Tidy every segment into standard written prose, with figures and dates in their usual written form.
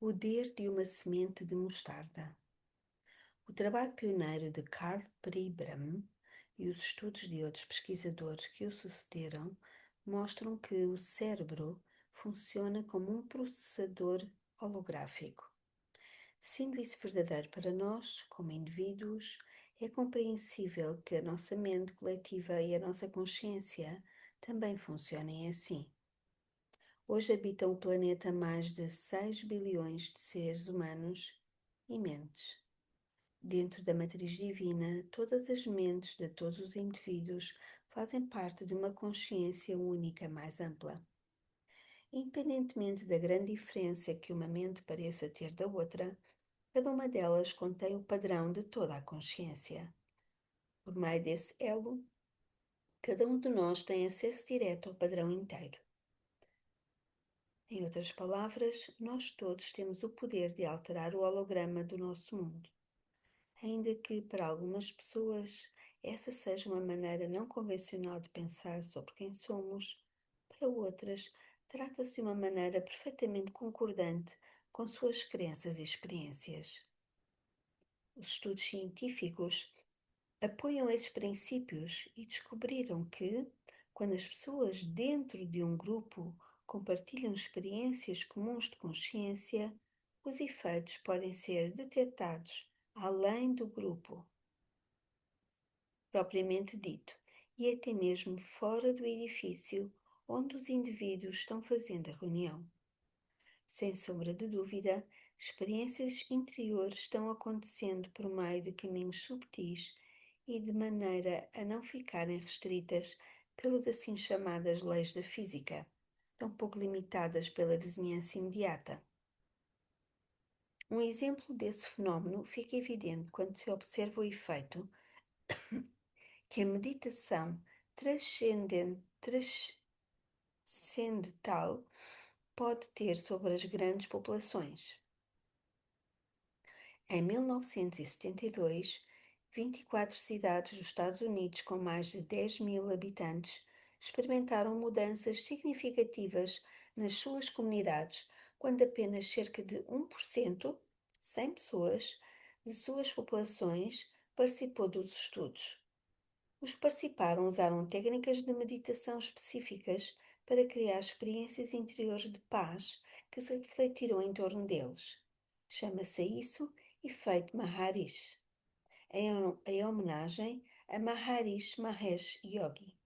Poder de uma semente de mostarda. O trabalho pioneiro de Karl Pribram e os estudos de outros pesquisadores que o sucederam mostram que o cérebro funciona como um processador holográfico. Sendo isso verdadeiro para nós, como indivíduos, é compreensível que a nossa mente coletiva e a nossa consciência também funcionem assim. Hoje habitam o planeta mais de 6 bilhões de seres humanos e mentes. Dentro da matriz divina, todas as mentes de todos os indivíduos fazem parte de uma consciência única mais ampla. Independentemente da grande diferença que uma mente pareça ter da outra, cada uma delas contém o padrão de toda a consciência. Por meio desse elo, cada um de nós tem acesso direto ao padrão inteiro. Em outras palavras, nós todos temos o poder de alterar o holograma do nosso mundo. Ainda que, para algumas pessoas, essa seja uma maneira não convencional de pensar sobre quem somos, para outras, trata-se de uma maneira perfeitamente concordante com suas crenças e experiências. Os estudos científicos apoiam esses princípios e descobriram que, quando as pessoas dentro de um grupo compartilham experiências comuns de consciência, os efeitos podem ser detectados além do grupo propriamente dito e até mesmo fora do edifício onde os indivíduos estão fazendo a reunião. Sem sombra de dúvida, experiências interiores estão acontecendo por meio de caminhos subtis e de maneira a não ficarem restritas pelas assim chamadas leis da física, tão pouco limitadas pela vizinhança imediata. Um exemplo desse fenómeno fica evidente quando se observa o efeito que a meditação transcendental pode ter sobre as grandes populações. Em 1972, 24 cidades dos Estados Unidos com mais de 10 mil habitantes experimentaram mudanças significativas nas suas comunidades, quando apenas cerca de 1%, 100 pessoas, de suas populações participou dos estudos. Os que participaram usaram técnicas de meditação específicas para criar experiências interiores de paz que se refletiram em torno deles. Chama-se isso efeito Maharishi, em homenagem a Maharishi Mahesh Yogi,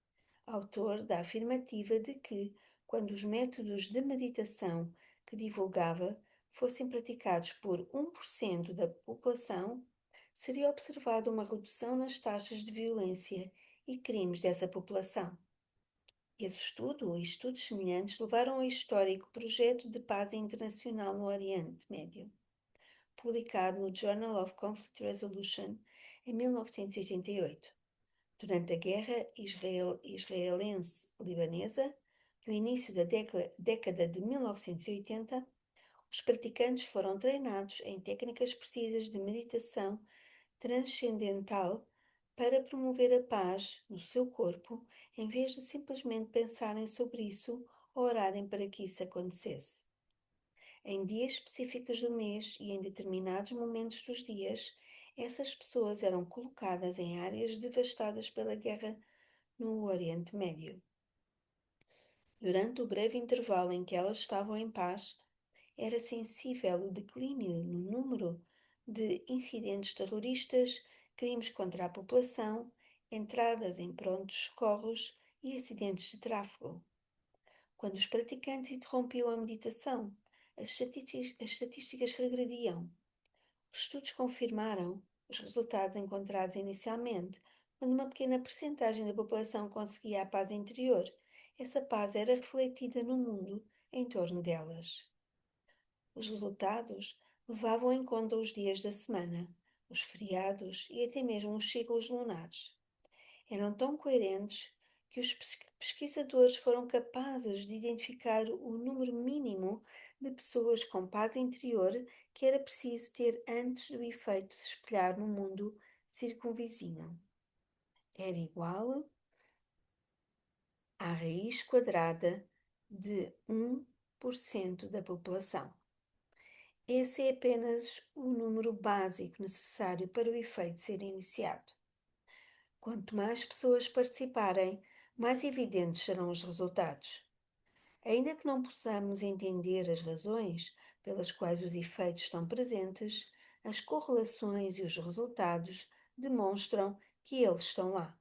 autor da afirmativa de que, quando os métodos de meditação que divulgava fossem praticados por 1% da população, seria observada uma redução nas taxas de violência e crimes dessa população. Esse estudo e estudos semelhantes levaram ao histórico Projeto de Paz Internacional no Oriente Médio, publicado no Journal of Conflict Resolution em 1988. Durante a Guerra Israelense-Libanesa, no início da década de 1980, os praticantes foram treinados em técnicas precisas de meditação transcendental para promover a paz no seu corpo, em vez de simplesmente pensarem sobre isso ou orarem para que isso acontecesse. Em dias específicos do mês e em determinados momentos dos dias, essas pessoas eram colocadas em áreas devastadas pela guerra no Oriente Médio. Durante o breve intervalo em que elas estavam em paz, era sensível o declínio no número de incidentes terroristas, crimes contra a população, entradas em prontos-socorros e acidentes de tráfego. Quando os praticantes interrompiam a meditação, as estatísticas regrediam. Os estudos confirmaram os resultados encontrados inicialmente, quando uma pequena percentagem da população conseguia a paz interior. Essa paz era refletida no mundo em torno delas. Os resultados levavam em conta os dias da semana, os feriados e até mesmo os ciclos lunares. Eram tão coerentes que os pesquisadores foram capazes de identificar o número mínimo de pessoas com paz interior que era preciso ter antes do efeito se espelhar no mundo circunvizinho. Era igual à raiz quadrada de 1% da população. Esse é apenas o número básico necessário para o efeito ser iniciado. Quanto mais pessoas participarem, mais evidentes serão os resultados. Ainda que não possamos entender as razões pelas quais os efeitos estão presentes, as correlações e os resultados demonstram que eles estão lá.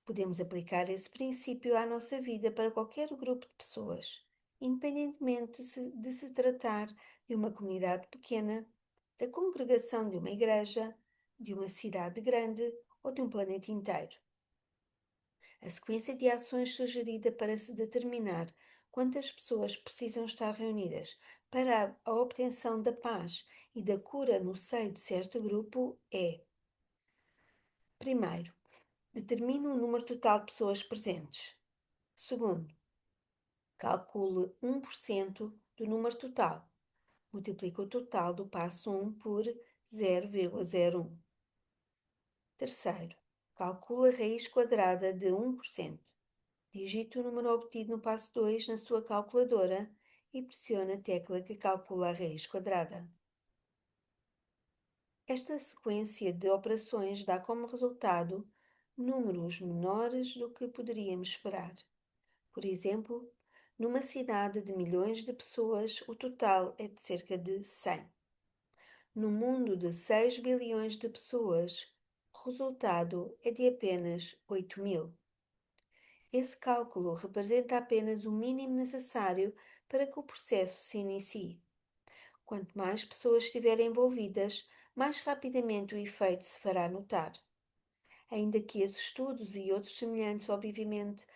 Podemos aplicar esse princípio à nossa vida para qualquer grupo de pessoas, independentemente de se tratar de uma comunidade pequena, da congregação de uma igreja, de uma cidade grande ou de um planeta inteiro. A sequência de ações sugerida para se determinar quantas pessoas precisam estar reunidas para a obtenção da paz e da cura no seio de certo grupo é: primeiro, determine o número total de pessoas presentes. Segundo, calcule 1% do número total. Multiplique o total do passo 1 por 0,01. Terceiro, calcule a raiz quadrada de 1%. Digite o número obtido no passo 2 na sua calculadora e pressione a tecla que calcula a raiz quadrada. Esta sequência de operações dá como resultado números menores do que poderíamos esperar. Por exemplo, numa cidade de milhões de pessoas, o total é de cerca de 100. No mundo de 6 bilhões de pessoas, o resultado é de apenas 8.000. Esse cálculo representa apenas o mínimo necessário para que o processo se inicie. Quanto mais pessoas estiverem envolvidas, mais rapidamente o efeito se fará notar. Ainda que esses estudos e outros semelhantes, obviamente,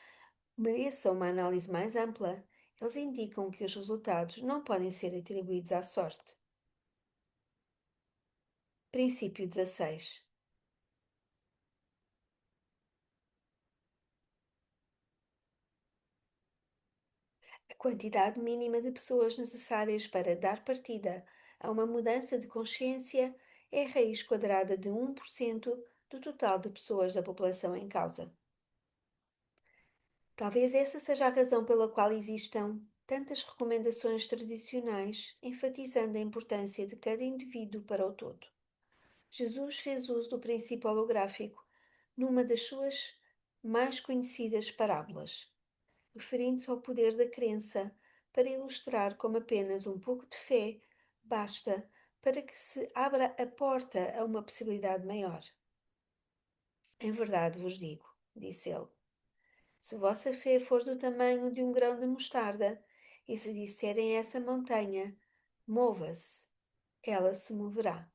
mereçam uma análise mais ampla, eles indicam que os resultados não podem ser atribuídos à sorte. Princípio 16. A quantidade mínima de pessoas necessárias para dar partida a uma mudança de consciência é a raiz quadrada de 1% do total de pessoas da população em causa. Talvez essa seja a razão pela qual existam tantas recomendações tradicionais enfatizando a importância de cada indivíduo para o todo. Jesus fez uso do princípio holográfico numa das suas mais conhecidas parábolas, referindo-se ao poder da crença para ilustrar como apenas um pouco de fé basta para que se abra a porta a uma possibilidade maior. Em verdade vos digo, disse ele, se vossa fé for do tamanho de um grão de mostarda, e se disserem a essa montanha, mova-se, ela se moverá.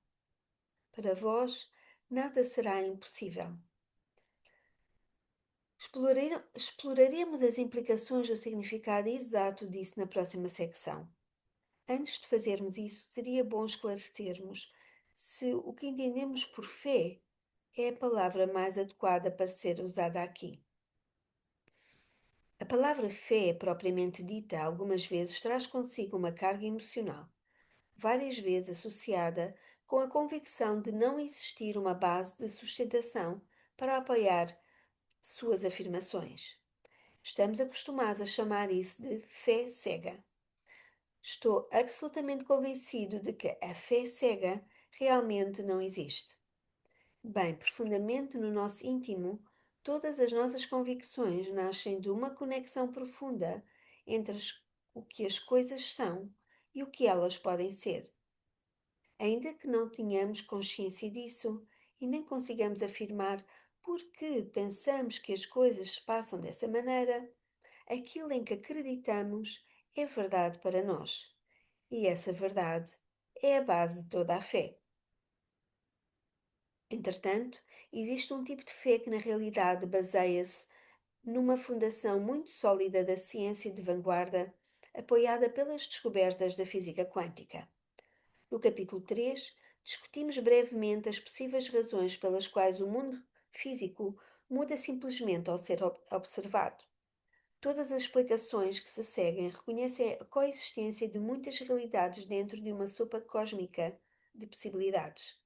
Para vós, nada será impossível. Exploraremos as implicações do significado exato disso na próxima secção. Antes de fazermos isso, seria bom esclarecermos se o que entendemos por fé é a palavra mais adequada para ser usada aqui. A palavra fé, propriamente dita, algumas vezes traz consigo uma carga emocional, várias vezes associada com a convicção de não existir uma base de sustentação para apoiar suas afirmações. Estamos acostumados a chamar isso de fé cega. Estou absolutamente convencido de que a fé cega realmente não existe. Bem profundamente no nosso íntimo, todas as nossas convicções nascem de uma conexão profunda entre o que as coisas são e o que elas podem ser. Ainda que não tenhamos consciência disso e nem consigamos afirmar por que pensamos que as coisas se passam dessa maneira, aquilo em que acreditamos é verdade para nós. E essa verdade é a base de toda a fé. Entretanto, existe um tipo de fé que na realidade baseia-se numa fundação muito sólida da ciência de vanguarda, apoiada pelas descobertas da física quântica. No capítulo 3, discutimos brevemente as possíveis razões pelas quais o mundo físico muda simplesmente ao ser observado. Todas as explicações que se seguem reconhecem a coexistência de muitas realidades dentro de uma sopa cósmica de possibilidades.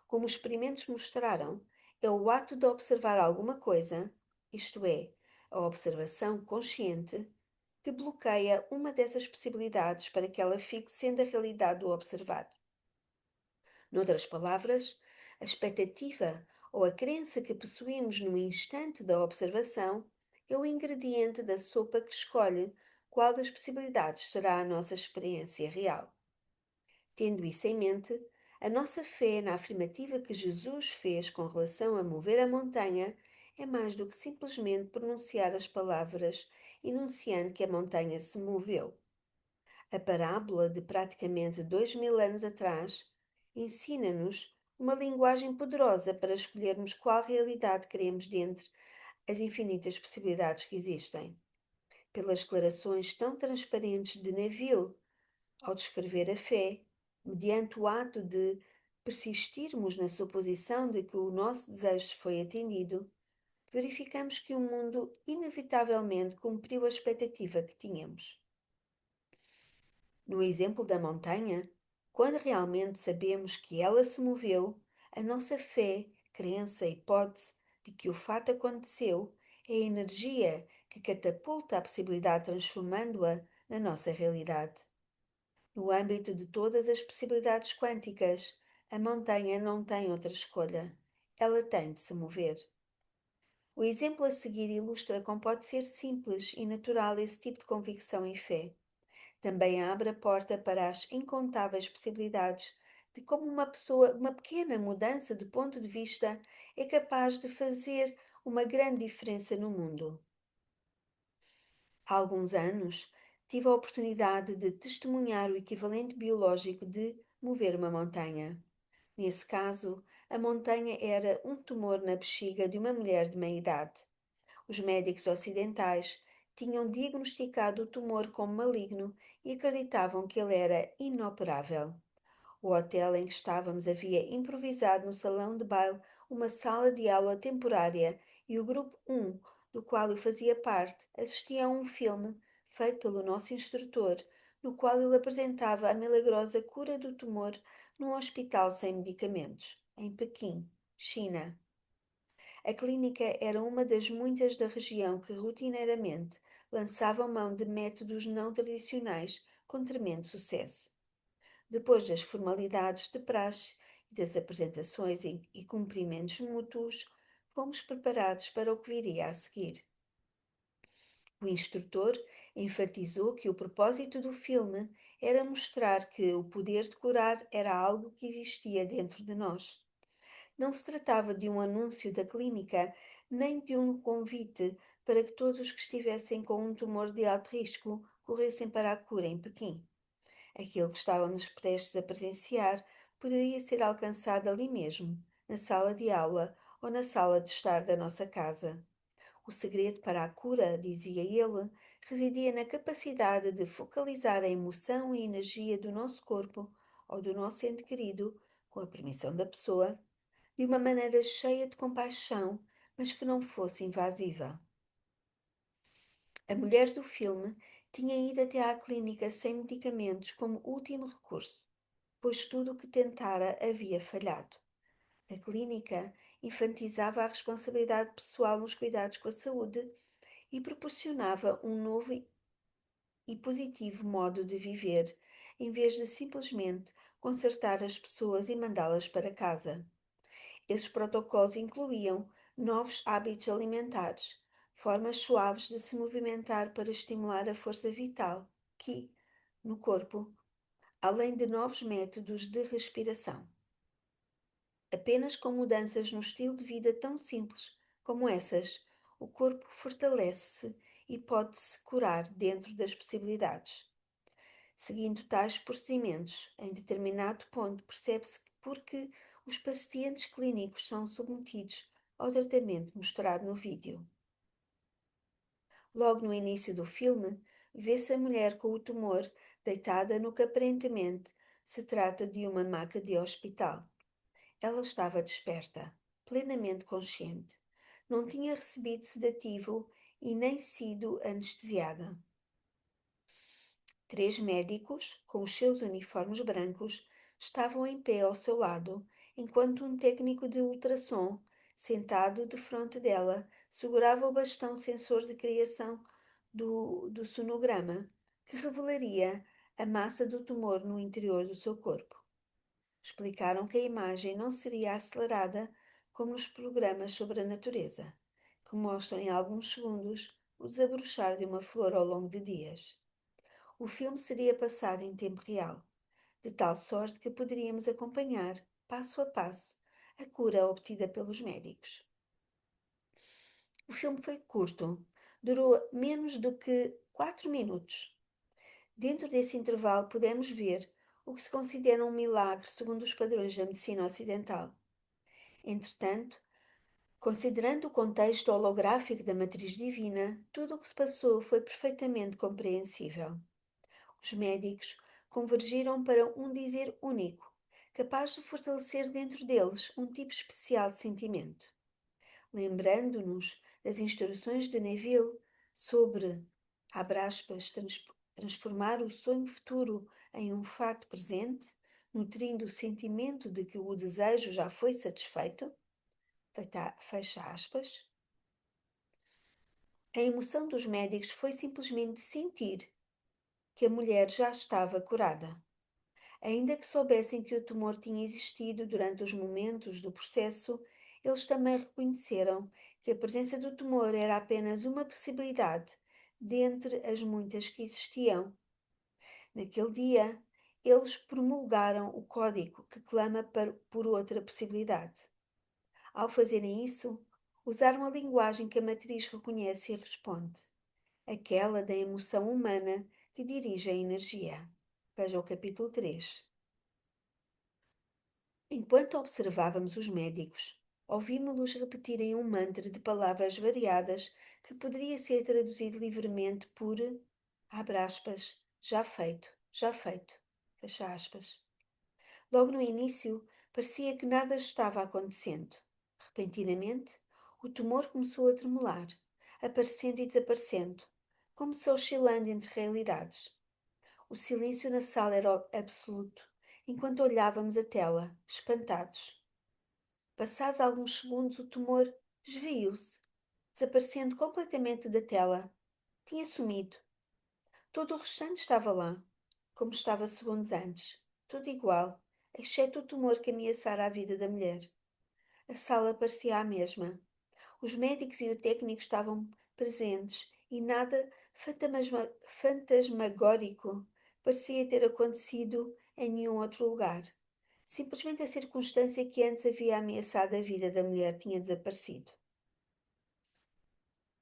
Como os experimentos mostraram, é o ato de observar alguma coisa, isto é, a observação consciente, que bloqueia uma dessas possibilidades para que ela fique sendo a realidade do observado. Noutras palavras, a expectativa ou a crença que possuímos no instante da observação é o ingrediente da sopa que escolhe qual das possibilidades será a nossa experiência real. Tendo isso em mente, a nossa fé na afirmativa que Jesus fez com relação a mover a montanha é mais do que simplesmente pronunciar as palavras enunciando que a montanha se moveu. A parábola de praticamente 2000 anos atrás ensina-nos uma linguagem poderosa para escolhermos qual realidade queremos dentre as infinitas possibilidades que existem. Pelas declarações tão transparentes de Neville ao descrever a fé, mediante o ato de persistirmos na suposição de que o nosso desejo foi atendido, verificamos que o mundo inevitavelmente cumpriu a expectativa que tínhamos. No exemplo da montanha, quando realmente sabemos que ela se moveu, a nossa fé, crença e hipótese de que o fato aconteceu é a energia que catapulta a possibilidade transformando-a na nossa realidade. No âmbito de todas as possibilidades quânticas, a montanha não tem outra escolha. Ela tem de se mover. O exemplo a seguir ilustra como pode ser simples e natural esse tipo de convicção e fé. Também abre a porta para as incontáveis possibilidades de como uma pequena mudança de ponto de vista é capaz de fazer uma grande diferença no mundo. Há alguns anos, tive a oportunidade de testemunhar o equivalente biológico de mover uma montanha. Nesse caso, a montanha era um tumor na bexiga de uma mulher de meia idade. Os médicos ocidentais tinham diagnosticado o tumor como maligno e acreditavam que ele era inoperável. O hotel em que estávamos havia improvisado no salão de baile uma sala de aula temporária e o grupo 1, do qual eu fazia parte, assistia a um filme feito pelo nosso instrutor, no qual ele apresentava a milagrosa cura do tumor num hospital sem medicamentos, em Pequim, China. A clínica era uma das muitas da região que rotineiramente lançavam mão de métodos não tradicionais com tremendo sucesso. Depois das formalidades de praxe e das apresentações e cumprimentos mútuos, fomos preparados para o que viria a seguir. O instrutor enfatizou que o propósito do filme era mostrar que o poder de curar era algo que existia dentro de nós. Não se tratava de um anúncio da clínica, nem de um convite para que todos os que estivessem com um tumor de alto risco corressem para a cura em Pequim. Aquilo que estávamos prestes a presenciar poderia ser alcançado ali mesmo, na sala de aula ou na sala de estar da nossa casa. O segredo para a cura, dizia ele, residia na capacidade de focalizar a emoção e energia do nosso corpo ou do nosso ente querido, com a permissão da pessoa, de uma maneira cheia de compaixão, mas que não fosse invasiva. A mulher do filme tinha ido até à clínica sem medicamentos como último recurso, pois tudo o que tentara havia falhado. A clínica enfatizava a responsabilidade pessoal nos cuidados com a saúde e proporcionava um novo e positivo modo de viver, em vez de simplesmente consertar as pessoas e mandá-las para casa. Esses protocolos incluíam novos hábitos alimentares, formas suaves de se movimentar para estimular a força vital, que, no corpo, além de novos métodos de respiração. Apenas com mudanças no estilo de vida tão simples como essas, o corpo fortalece-se e pode-se curar dentro das possibilidades. Seguindo tais procedimentos, em determinado ponto percebe-se porque os pacientes clínicos são submetidos ao tratamento mostrado no vídeo. Logo no início do filme, vê-se a mulher com o tumor deitada no que aparentemente se trata de uma maca de hospital. Ela estava desperta, plenamente consciente. Não tinha recebido sedativo e nem sido anestesiada. Três médicos, com os seus uniformes brancos, estavam em pé ao seu lado, enquanto um técnico de ultrassom, sentado defronte dela, segurava o bastão sensor de criação do sonograma, que revelaria a massa do tumor no interior do seu corpo. Explicaram que a imagem não seria acelerada como nos programas sobre a natureza, que mostram em alguns segundos o desabrochar de uma flor ao longo de dias. O filme seria passado em tempo real, de tal sorte que poderíamos acompanhar, passo a passo, a cura obtida pelos médicos. O filme foi curto, durou menos do que 4 minutos. Dentro desse intervalo podemos ver o que se considera um milagre segundo os padrões da medicina ocidental. Entretanto, considerando o contexto holográfico da matriz divina, tudo o que se passou foi perfeitamente compreensível. Os médicos convergiram para um dizer único, capaz de fortalecer dentro deles um tipo especial de sentimento. Lembrando-nos das instruções de Neville sobre, abre aspas, transformar o sonho futuro em um fato presente, nutrindo o sentimento de que o desejo já foi satisfeito, fecha aspas. A emoção dos médicos foi simplesmente sentir que a mulher já estava curada. Ainda que soubessem que o tumor tinha existido durante os momentos do processo, eles também reconheceram que a presença do tumor era apenas uma possibilidade dentre as muitas que existiam. Naquele dia, eles promulgaram o código que clama por outra possibilidade. Ao fazerem isso, usaram a linguagem que a matriz reconhece e responde, aquela da emoção humana que dirige a energia. Veja o capítulo 3. Enquanto observávamos os médicos, ouvimos-los repetirem um mantra de palavras variadas que poderia ser traduzido livremente por, abre aspas, já feito, fecha aspas. Logo no início, parecia que nada estava acontecendo. Repentinamente, o tumor começou a tremular, aparecendo e desaparecendo, como se oscilando entre realidades. O silêncio na sala era absoluto, enquanto olhávamos a tela, espantados. Passados alguns segundos, o tumor esvaiu-se, desaparecendo completamente da tela. Tinha sumido. Todo o restante estava lá, como estava segundos antes, tudo igual, exceto o tumor que ameaçara a vida da mulher. A sala parecia a mesma. Os médicos e o técnico estavam presentes e nada fantasmagórico parecia ter acontecido em nenhum outro lugar. Simplesmente a circunstância que antes havia ameaçado a vida da mulher tinha desaparecido.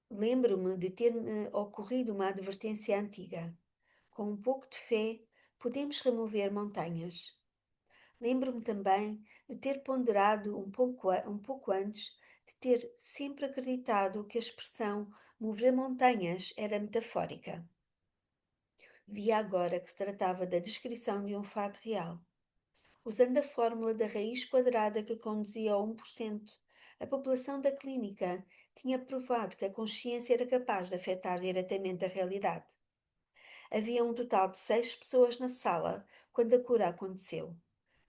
Lembro-me de ter-me ocorrido uma advertência antiga. Com um pouco de fé, podemos remover montanhas. Lembro-me também de ter ponderado um pouco antes, de ter sempre acreditado que a expressão mover montanhas era metafórica. Via agora que se tratava da descrição de um fato real. Usando a fórmula da raiz quadrada que conduzia ao 1%, a população da clínica tinha provado que a consciência era capaz de afetar diretamente a realidade. Havia um total de 6 pessoas na sala quando a cura aconteceu.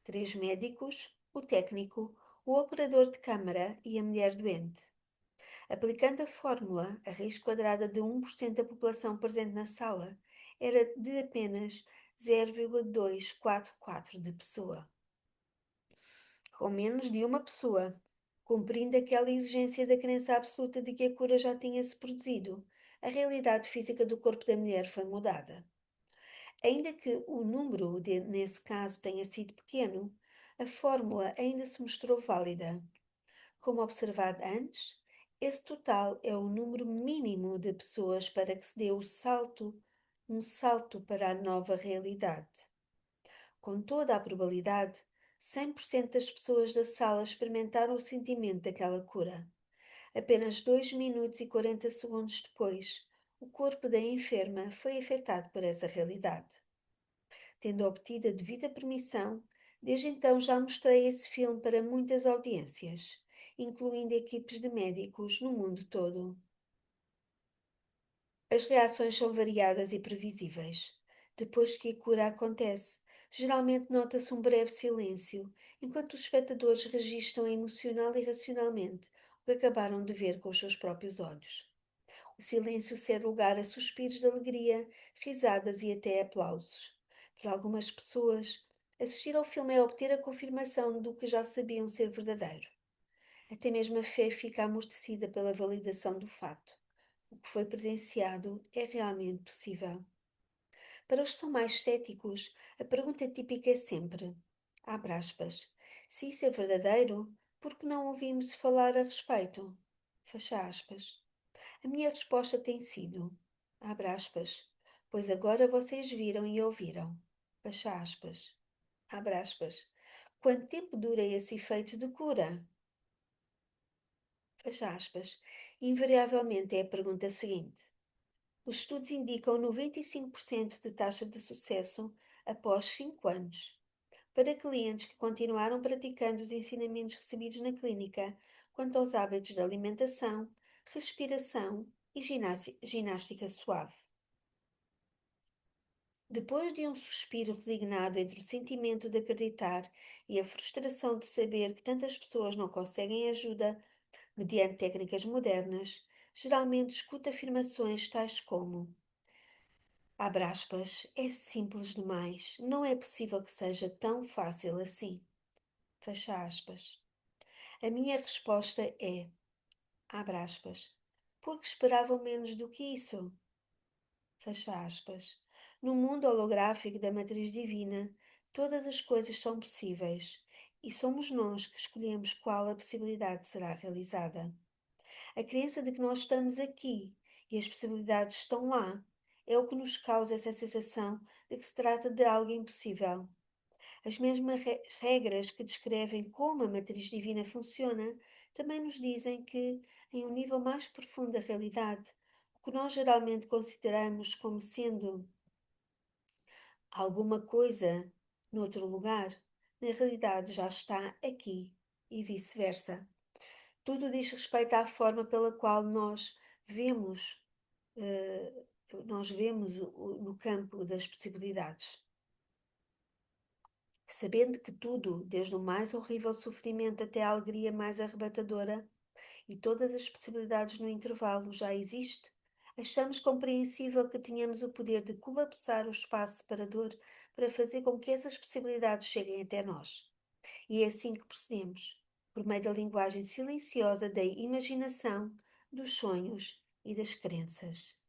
3 médicos, o técnico, o operador de câmara e a mulher doente. Aplicando a fórmula, a raiz quadrada de 1% da população presente na sala era de apenas 0,244 de pessoa. Com menos de uma pessoa, cumprindo aquela exigência da crença absoluta de que a cura já tinha se produzido, a realidade física do corpo da mulher foi mudada. Ainda que o número, nesse caso, tenha sido pequeno, a fórmula ainda se mostrou válida. Como observado antes, esse total é o número mínimo de pessoas para que se dê um salto para a nova realidade. Com toda a probabilidade, 100% das pessoas da sala experimentaram o sentimento daquela cura. Apenas 2 minutos e 40 segundos depois, o corpo da enferma foi afetado por essa realidade. Tendo obtido a devida permissão, desde então já mostrei esse filme para muitas audiências, incluindo equipes de médicos no mundo todo. As reações são variadas e previsíveis. Depois que a cura acontece, geralmente nota-se um breve silêncio, enquanto os espectadores registram emocional e racionalmente o que acabaram de ver com os seus próprios olhos. O silêncio cede lugar a suspiros de alegria, risadas e até aplausos. Para algumas pessoas, assistir ao filme é obter a confirmação do que já sabiam ser verdadeiro. Até mesmo a fé fica amortecida pela validação do fato. O que foi presenciado é realmente possível. Para os que são mais céticos, a pergunta típica é sempre, abre aspas, se isso é verdadeiro, por que não ouvimos falar a respeito? Fecha aspas. A minha resposta tem sido, abre aspas, pois agora vocês viram e ouviram. Fecha aspas. Abre aspas. Quanto tempo dura esse efeito de cura? Fecha aspas. Invariavelmente é a pergunta seguinte. Os estudos indicam 95% de taxa de sucesso após 5 anos. Para clientes que continuaram praticando os ensinamentos recebidos na clínica quanto aos hábitos de alimentação, respiração e ginástica suave. Depois de um suspiro resignado entre o sentimento de acreditar e a frustração de saber que tantas pessoas não conseguem ajuda mediante técnicas modernas, geralmente escuto afirmações tais como: abre aspas, é simples demais, não é possível que seja tão fácil assim. Fecha aspas. A minha resposta é, abre aspas, porque esperavam menos do que isso. Fecha aspas. No mundo holográfico da matriz divina, todas as coisas são possíveis e somos nós que escolhemos qual a possibilidade será realizada. A crença de que nós estamos aqui e as possibilidades estão lá é o que nos causa essa sensação de que se trata de algo impossível. As mesmas regras que descrevem como a matriz divina funciona também nos dizem que, em um nível mais profundo da realidade, o que nós geralmente consideramos como sendo alguma coisa noutro lugar, na realidade já está aqui e vice-versa. Tudo diz respeito à forma pela qual vemos, eh, nós vemos no campo das possibilidades. Sabendo que tudo, desde o mais horrível sofrimento até a alegria mais arrebatadora, e todas as possibilidades no intervalo já existe, achamos compreensível que tenhamos o poder de colapsar o espaço separador para fazer com que essas possibilidades cheguem até nós. E é assim que procedemos, por meio da linguagem silenciosa da imaginação, dos sonhos e das crenças.